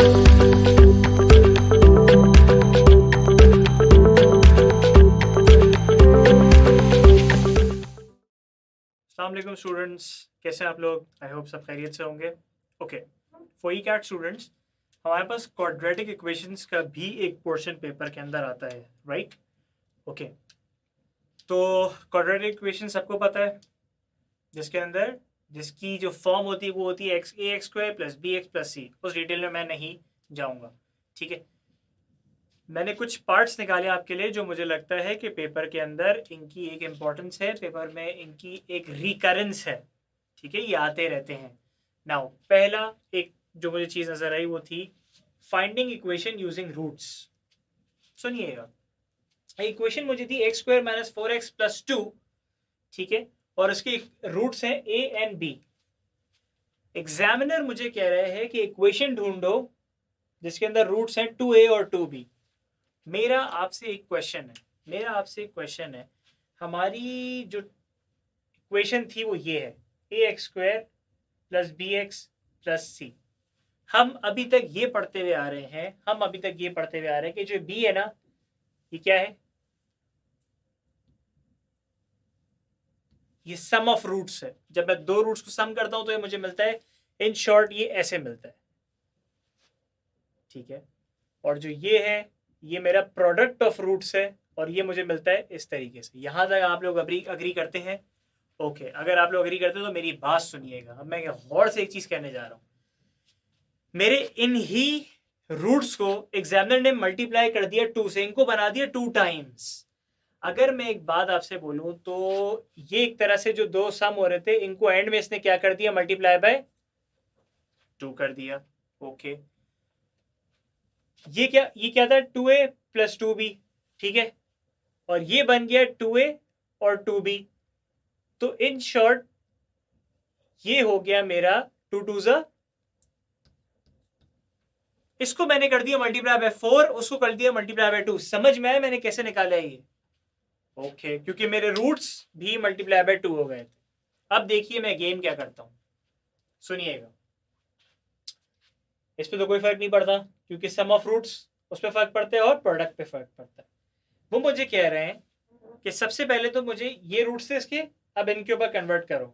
अस्सलाम स्टूडेंट्स, कैसे हैं आप लोग? आई होप सब खैरियत से होंगे। Okay, for E CAT students, हमारे पास क्वाड्रेटिक इक्वेशंस का भी एक पोर्शन पेपर के अंदर आता है, राइट? ओके, तो क्वाड्रेटिक इक्वेशन सबको पता है, जिसके अंदर जिसकी जो फॉर्म होती है वो होती है x a x square plus b x plus c. उस डिटेल में मैं नहीं जाऊँगा, ठीक है। मैंने कुछ पार्ट्स निकाले आपके लिए जो मुझे लगता है कि पेपर के अंदर इनकी एक इम्पोर्टेंस है, पेपर में इनकी एक रिकरेंस है, ठीक है, ये आते रहते हैं। नाउ पहला एक जो मुझे चीज़ नज़र आई वो थी फाइंडिंग इक्वेशन यूजिंग रूट्स। सुनिएगा, इक्वेशन मुझे थी x square minus 4x plus 2, ठीक है, और उसके रूट्स हैं a एंड b। एग्जामिनर मुझे कह रहे हैं कि इक्वेशन ढूंढो जिसके अंदर रूट्स हैं 2a और 2b। मेरा आपसे एक क्वेश्चन है, हमारी जो इक्वेशन थी वो ये है a x square plus b x plus c. हम अभी तक ये पढ़ते हुए आ रहे हैं कि जो बी है ना, ये क्या है? ये सम ऑफ रूट्स है। जब मैं दो रूट्स को सम करता हूं तो ये मुझे मिलता है, इन शॉर्ट ये ऐसे मिलता है, ठीक है। और जो ये है ये मेरा प्रोडक्ट ऑफ रूट्स है और ये मुझे मिलता है इस तरीके से। यहां तक आप लोग अग्री करते हैं? ओके, अगर आप लोग अग्री करते हैं तो मेरी बात सुनिएगा। अब मैं गौर से एक चीज कहने जा रहा हूं। मेरे इन ही रूट्स को एग्जामिनर ने मल्टीप्लाई कर दिया 2 से, इनको बना दिया 2 टाइम्स। अगर मैं एक बात आपसे बोलूं तो ये एक तरह से जो दो सम हो रहे थे इनको एंड में इसने क्या कर दिया, मल्टीप्लाई बाय 2 कर दिया। ओके, ये क्या था, 2a प्लस 2b, ठीक है, और ये बन गया 2a और 2b। तो इन शॉर्ट ये हो गया मेरा 2 2 ज़ा, इसको मैंने कर दिया मल्टीप्लाई बाय 4, उसको कर दिया मल्टीप्लाई बाय 2। समझ में आया मैंने कैसे निकाला है ये? ओके, क्योंकि मेरे रूट्स भी मल्टीप्लाई बाय 2 हो गए थे। अब देखिए मैं गेम क्या करता हूं, सुनिएगा। इस पे तो कोई फर्क नहीं पड़ता क्योंकि सम ऑफ रूट्स उस पर फर्क पड़ता है और प्रोडक्ट पे फर्क पड़ता है। वो मुझे कह रहे हैं कि सबसे पहले तो मुझे ये रूट्स थे इसके, अब इनके ऊपर कन्वर्ट करो।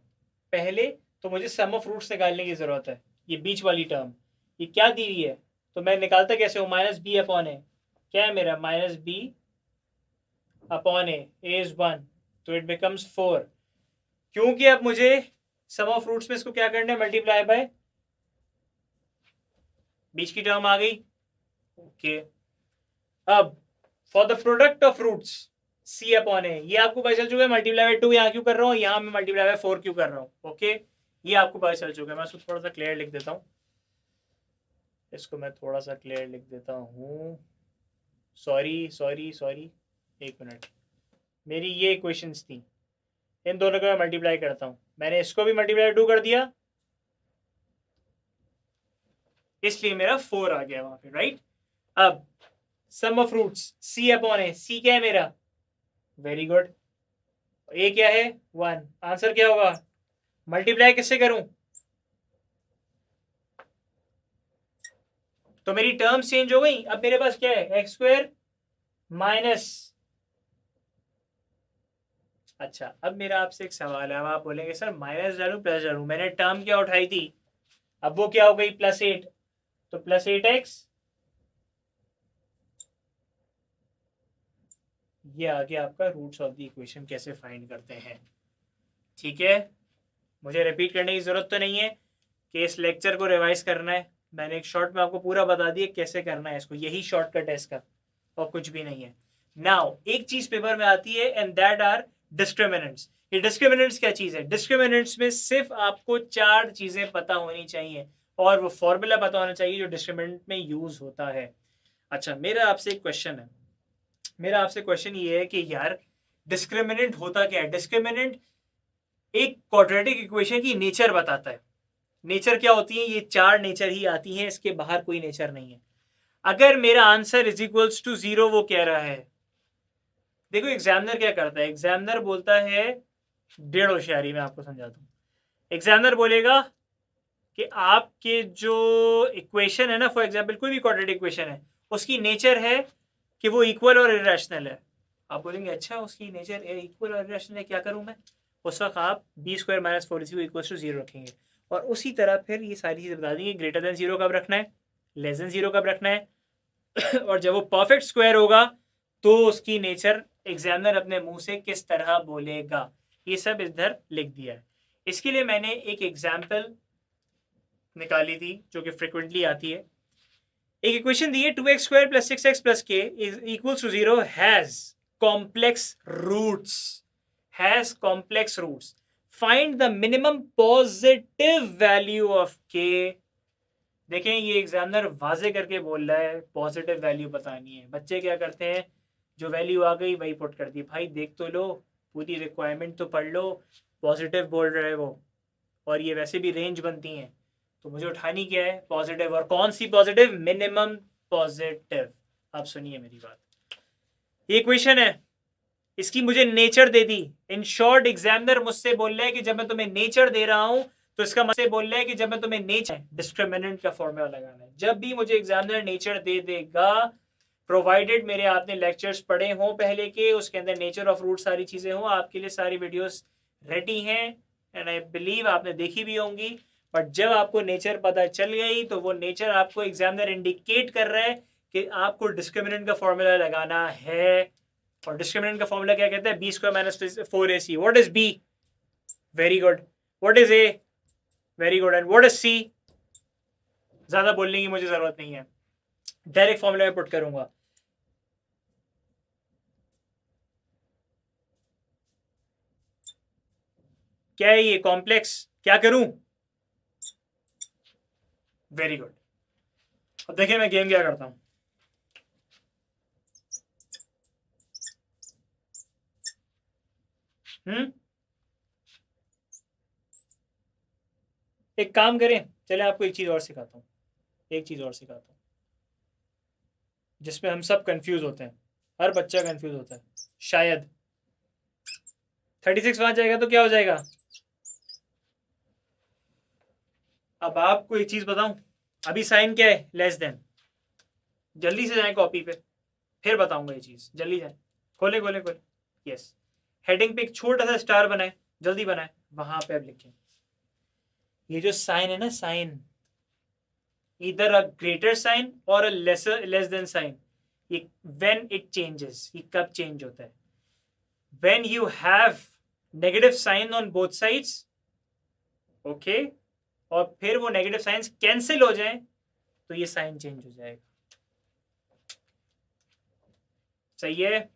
पहले तो मुझे सम ऑफ रूट्स निकालने की जरूरत है। ये बीच वाली टर्म ये क्या दी हुई है, तो मैं निकालता कैसे हूँ, माइनस बी अपॉन ए। क्या है मेरा, minus B upon A is 1, तो इट बिकम्स 4। क्योंकि अब मुझे सम ऑफ रूट्स में इसको क्या करना है, मल्टीप्लाई बाय बीच की टर्म आ गई। ओके, अब for the product of roots c upon a, ये आपको पता चल चुका है मल्टीप्लाई बाय 2 यहाँ क्यों कर रहा हूँ, यहाँ मैं मल्टीप्लाई बाय 4 क्यों कर रहा हूँ। ओके, ये आपको पता चल चुका है। मैं इसको थोड़ा सा क्लियर लिख देता हूँ, सॉरी, एक मिनट। मेरी ये इक्वेशंस थी, इन दोनों को मैं मल्टीप्लाई करता हूँ। मैंने इसको भी मल्टीप्लाई 2 कर दिया, इसलिए मेरा 4 आ गया वहां पे, राइट। अब सम ऑफ रूट्स सी अपॉन ए, सी क्या है मेरा, वेरी गुड, ए क्या है 1। आंसर क्या होगा, मल्टीप्लाई किससे करूं, तो मेरी टर्म्स चेंज हो गई। अब मेरे पास क्या है, एक्स स्क्वायर माइनस, अच्छा अब मेरा आपसे एक सवाल है। अब आप बोलेंगे सर माइनस डालू प्लस डालू, मैंने टर्म क्या उठाई थी, अब वो क्या हो गई +8, तो +8x, ये आ गया आपका रूट्स ऑफ द इक्वेशन कैसे फाइंड करते हैं, ठीक है। मुझे रिपीट करने की जरूरत तो नहीं है कि इस लेक्चर को रिवाइज करना है। मैंने एक शॉर्ट में आपको पूरा बता दिया कैसे करना है इसको, यही शॉर्टकट है इसका और कुछ भी नहीं है। नाउ एक चीज पेपर में आती है एंड दैट आर डिस्क्रिमिनेंट्स। ये डिस्क्रिमिनेंट्स क्या चीज है, डिस्क्रिमिनेंट्स में सिर्फ आपको 4 चीजें पता होनी चाहिए और वो फॉर्मूला पता होना चाहिए जो डिस्क्रिमिनेंट में यूज होता है। अच्छा, मेरा आपसे एक क्वेश्चन है, मेरा आपसे क्वेश्चन ये है कि यार डिस्क्रिमिनेंट होता क्या है। डिस्क्रिमिनेंट एक क्वाड्रेटिक इक्वेशन की नेचर बताता है। नेचर क्या होती है, ये 4 नेचर ही आती हैं, इसके बाहर कोई नेचर नहीं है। अगर मेरा आंसर इज इक्वल्स टू 0 वो कह रहा है, देखो एग्जामिनर क्या करता है, एग्जामिनर बोलता है 1.5 होशियारी में आपको समझाता हूं। एग्जामिनर बोलेगा कि आपके जो इक्वेशन है ना, फॉर एग्जांपल कोई भी क्वाड्रेटिक इक्वेशन है, उसकी नेचर है कि वो इक्वल और इरेशनल है। आप बोलेंगे अच्छा उसकी नेचर इक्वल और इरेशनल है, क्या करूं मैं? उस वक्त आप B square minus 4ac equal to 0 रखेंगे, और उसी तरह फिर ये सारी चीज़ें बता देंगे, ग्रेटर देन 0 कब रखना है, लेस देन 0 कब रखना है और जब वो परफेक्ट स्क्वायर होगा तो उसकी नेचर एग्जामिनर अपने मुंह से किस तरह बोलेगा, ये सब इधर लिख दिया है। इसके लिए मैंने एक एग्जाम्पल निकाली थी जो कि फ्रिक्वेंटली आती है। एक इक्वेशन दी है 2x square plus 6x plus k is equals to 0 has complex roots, has complex roots, find the minimum positive value of k। देखें ये एग्जामिनर वाजे करके बोल रहा है पॉजिटिव वैल्यू बतानी है। बच्चे क्या करते हैं, जो वैल्यू आ गई वही पुट कर दी। भाई देख तो लो, पूरी रिक्वायरमेंट तो पढ़ लो, पॉजिटिव बोल रहा है वो, और ये वैसे भी रेंज बनती हैं, तो मुझे उठानी क्या है, पॉजिटिव। और कौन सी पॉजिटिव? Minimum positive. आप सुनिए मेरी बात, ये इक्वेशन है, इसकी मुझे nature they the. In short examiner मुझसे बोल रहा है कि जब मैं तुम्हें नेचर दे रहा हूं तो इसका मतलब बोल रहा है कि जब मैं तुम्हें नेचर डिस्क्रिमिनेंट का फॉर्मूला लगाना है। जब भी मुझे एग्जामिनर नेचर दे देगा, प्रोवाइडेड मेरे आपने लेक्चर्स पढ़े हों पहले के, उसके अंदर नेचर ऑफ रूट सारी चीजें हों, आपके लिए सारी वीडियोस रेडी हैं एंड आई बिलीव आपने देखी भी होंगी। बट जब आपको नेचर पता चल गई तो वो नेचर आपको एग्जामिनर इंडिकेट कर रहा है कि आपको डिस्क्रिमिनेंट का फॉर्मूला लगाना है। और डिस्क्रिमिनेंट का फॉर्मूला क्या कहता है? B square minus 4ac। What is B? Very good. What is A? Very good. And what is C? ज्यादा बोलने की मुझे जरूरत नहीं है, डायरेक्ट फॉर्मूला में पुट करूंगा। क्या है ये? कॉम्प्लेक्स। क्या करूं? Very good. अब देखिए मैं गेम क्या करता हूं। एक काम करें, चले आपको एक चीज और सिखाता हूं, एक चीज और सिखाता हूं जिसमें हम सब कंफ्यूज होते हैं, हर बच्चा कंफ्यूज होता है शायद। 36 वहां जाएगा तो क्या हो जाएगा? अब आपको एक चीज बताऊं, अभी साइन क्या है? Less than. जल्दी से जाए कॉपी पे, फिर बताऊंगा ये चीज, जल्दी जाए। खोले खोले खोले, यस। हेडिंग पे एक छोटा सा स्टार बनाए, जल्दी बनाए, वहां पे अब लिखें ये जो साइन है ना, साइन इधर अ ग्रेटर साइन और a lesser less than sign, ये व्हेन इट चेंजेस, ये कब चेंज होता है? When you have negative sign on both sides, okay, और फिर वो नेगेटिव साइंस कैंसिल हो जाए तो ये साइन चेंज हो जाएगा। सही है?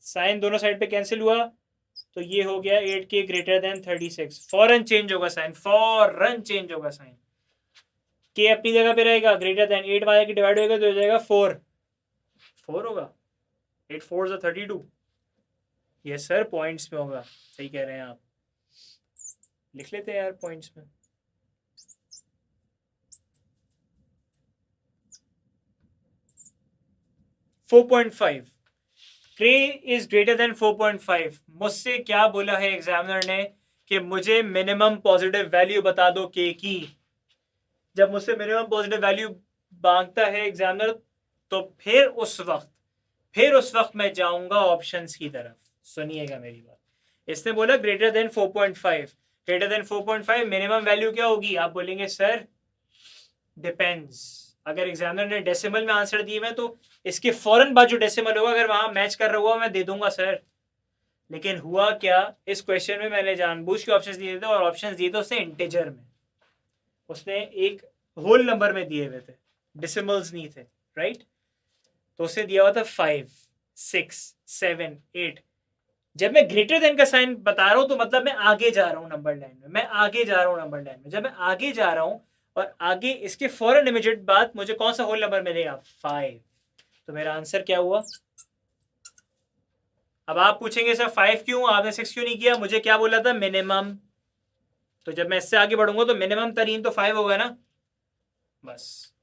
साइन दोनों साइड पे कैंसिल हुआ तो ये हो गया 8k ग्रेटर देन 36। फौरन चेंज होगा साइन, फौरन चेंज होगा साइन। के अपनी जगह पे रहेगा, ग्रेटर देन 8 वाले की डिवाइड होगा तो हो जाएगा 4। 4 होगा, 8 4 32। ये सर पॉइंट्स में होगा, सही कह रहे हैं आप, लिख लेते हैं यार पॉइंट्स में। Four 4.5 k is greater than 4.5। मुझसे क्या बोला है एग्जामिनर ने कि मुझे मिनिमम पॉजिटिव वैल्यू बता दो k की। जब मुझसे मिनिमम पॉजिटिव वैल्यू मांगता है एग्जामिनर तो फिर उस वक्त मैं जाऊंगा ऑप्शंस की तरफ। सुनिएगा मेरी बात, इसने बोला greater than 4.5, greater than 4.5 minimum value क्या होगी? आप बोलेंगे सर डिपेंड्स। अगर एग्जामिनर ने डेसिमल में आंसर दिए हुए तो इसके फौरन बाद जो डेसिमल होगा अगर वहां मैच कर रहा हुआ मैं दे दूंगा सर। लेकिन हुआ क्या, इस क्वेश्चन में मैंने जानबूझ के ऑप्शंस दिए थे, और ऑप्शंस दिए थे उसने इंटीजर में, उसने एक होल नंबर में दिए हुए थे, डेसिमल्स नहीं थे, राइट? तो उसे दिया हुआ था 5 6 7 8। जब मैं ग्रेटर देन का साइन बता रहा हूं तो मतलब मैं आगे जा रहा हूं नंबर लाइन में, मैं आगे जा रहा हूं नंबर लाइन में। जब मैं आगे जा रहा हूं और आगे इसके फौरन इमीडिएट बाद मुझे कौन सा होल नंबर मिलेगा? 5। तो मेरा आंसर क्या हुआ? अब आप पूछेंगे सर 5 क्यों, आपने 6 क्यों नहीं किया? मुझे क्या बोला था? मिनिमम। तो जब मैं इससे आगे बढ़ूंगा तो मिनिमम तरीन तो 5 होगा ना, बस।